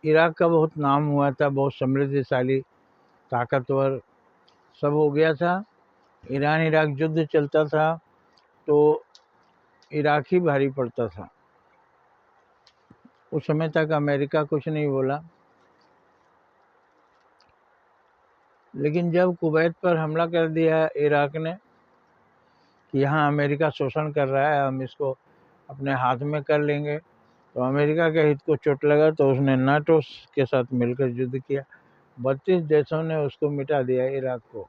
Iraq का बहुत नाम हुआ था, बहुत समृद्धशाली, ताकतवर सब हो गया था। ईरान इराक युद्ध चलता था तो इराक ही भारी पड़ता था। उस समय तक अमेरिका कुछ नहीं बोला, लेकिन जब कुवैत पर हमला कर दिया इराक ने कि यहाँ अमेरिका शोषण कर रहा है, हम इसको अपने हाथ में कर लेंगे, तो अमेरिका के हित को चोट लगा तो उसने नाटो के साथ मिलकर युद्ध किया। 32 देशों ने उसको मिटा दिया, इराक को।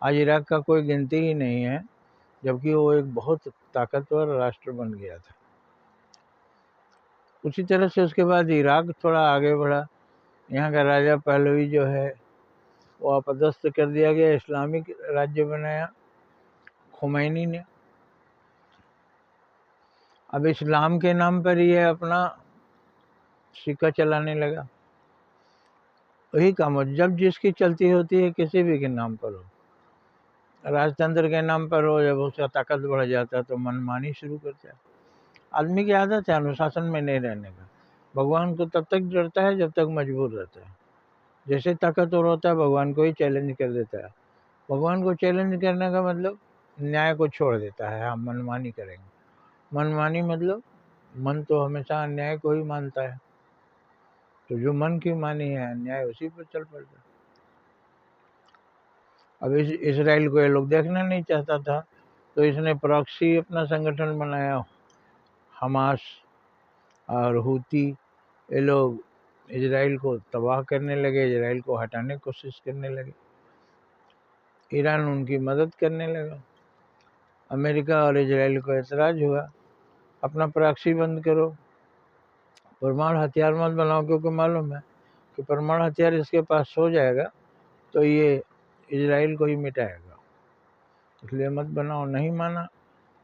आज इराक का कोई गिनती ही नहीं है, जबकि वो एक बहुत ताकतवर राष्ट्र बन गया था। उसी तरह से उसके बाद इराक थोड़ा आगे बढ़ा। यहाँ का राजा पहलवी जो है वो अपदस्थ कर दिया गया, इस्लामिक राज्य बनाया खुमैनी ने। अब इस्लाम के नाम पर ही है अपना सिक्का चलाने लगा। वही काम हो, जब जिसकी चलती होती है, किसी भी के नाम पर हो, राजतंत्र के नाम पर हो, जब उसका ताकत बढ़ जाता है तो मनमानी शुरू करता है। आदमी की आदत है अनुशासन में नहीं रहने का। भगवान को तब तक डरता है जब तक मजबूर रहता है। जैसे ताकतवर होता है भगवान को ही चैलेंज कर देता है। भगवान को चैलेंज करने का मतलब न्याय को छोड़ देता है, हम मनमानी करेंगे। मनमानी मतलब मन तो हमेशा अन्याय को ही मानता है, तो जो मन की मानी है अन्याय उसी पर चल पड़ता है। अब इसराइल को ये लोग देखना नहीं चाहता था, तो इसने प्रॉक्सी अपना संगठन बनाया, हमास और हूती। ये लोग इजराइल को तबाह करने लगे, इजराइल को हटाने की कोशिश करने लगे। ईरान उनकी मदद करने लगा। अमेरिका और इजराइल को एतराज हुआ, अपना प्रॉक्सी बंद करो, परमाणु हथियार मत बनाओ, क्योंकि मालूम है कि परमाणु हथियार इसके पास हो जाएगा तो ये इजराइल को ही मिटाएगा, इसलिए मत बनाओ। नहीं माना,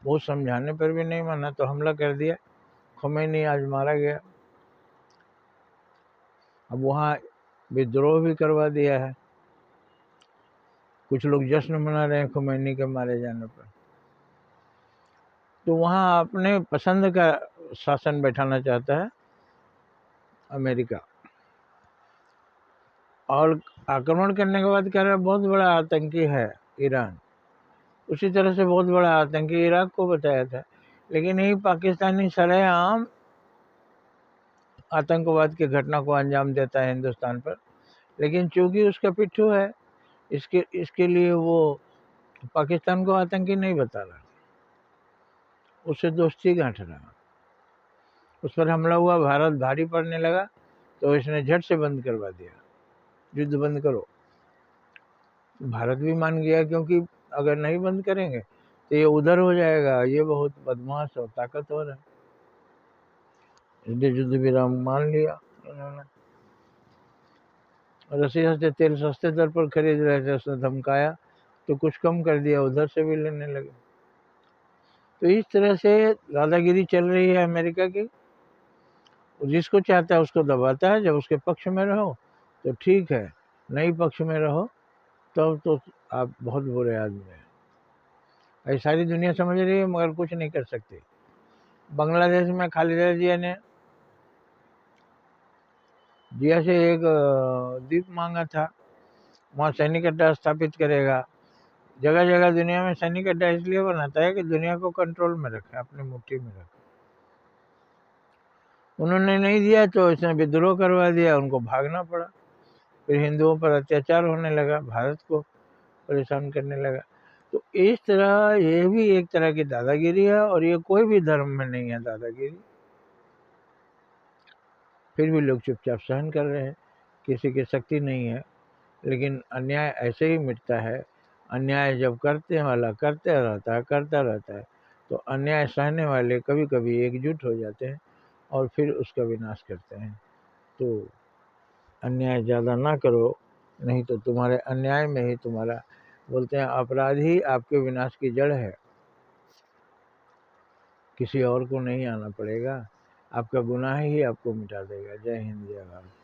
बहुत समझाने पर भी नहीं माना, तो हमला कर दिया। खुमैनी आज मारा गया। अब वहाँ विद्रोह भी करवा दिया है। कुछ लोग जश्न मना रहे हैं खुमैनी के मारे जाने पर। तो वहाँ अपने पसंद का शासन बैठाना चाहता है अमेरिका, और आक्रमण करने के बाद कह रहा है बहुत बड़ा आतंकी है ईरान। उसी तरह से बहुत बड़ा आतंकी इराक को बताया था, लेकिन यही पाकिस्तानी सरेआम आतंकवाद की घटना को अंजाम देता है हिंदुस्तान पर। लेकिन चूंकि उसका पिट्ठू है, इसके लिए वो पाकिस्तान को आतंकी नहीं बता रहा, उससे दोस्ती गांठ रहा। उस पर हमला हुआ, भारत भारी पड़ने लगा, तो इसने झट से बंद करवा दिया, युद्ध बंद करो। भारत भी मान गया, क्योंकि अगर नहीं बंद करेंगे तो ये उधर हो जाएगा, ये बहुत बदमाश और ताकतवर है, इसलिए युद्ध विराम मान लिया इन्होंने। रसिया से तेल सस्ते दर पर खरीद रहे थे, उसने धमकाया तो कुछ कम कर दिया, उधर से भी लेने लगे। तो इस तरह से दादागिरी चल रही है अमेरिका की। जिसको चाहता है उसको दबाता है। जब उसके पक्ष में रहो तो ठीक है, नहीं पक्ष में रहो तब तो आप बहुत बुरे आदमी हैं। ऐसी सारी दुनिया समझ रही है, मगर कुछ नहीं कर सकती। बांग्लादेश में खालिदा जिया ने जिया से एक द्वीप मांगा था, वहाँ सैनिक अड्डा स्थापित करेगा। जगह जगह दुनिया में सैनिक अड्डा इसलिए बनाता है कि दुनिया को कंट्रोल में रखे, अपनी मुट्ठी में रखे। उन्होंने नहीं दिया तो इसने विद्रोह करवा दिया, उनको भागना पड़ा। फिर हिंदुओं पर अत्याचार होने लगा, भारत को परेशान करने लगा। तो इस तरह ये भी एक तरह की दादागिरी है, और ये कोई भी धर्म में नहीं है दादागिरी। फिर भी लोग चुपचाप सहन कर रहे हैं, किसी की शक्ति नहीं है। लेकिन अन्याय ऐसे ही मिटता है। अन्याय जब करते वाला करता रहता है, तो अन्याय सहने वाले कभी कभी एकजुट हो जाते हैं और फिर उसका विनाश करते हैं। तो अन्याय ज़्यादा ना करो, नहीं तो तुम्हारे अन्याय में ही तुम्हारा, बोलते हैं अपराध ही आपके विनाश की जड़ है, किसी और को नहीं आना पड़ेगा, आपका गुनाह ही आपको मिटा देगा। जय हिंद, जय भारत।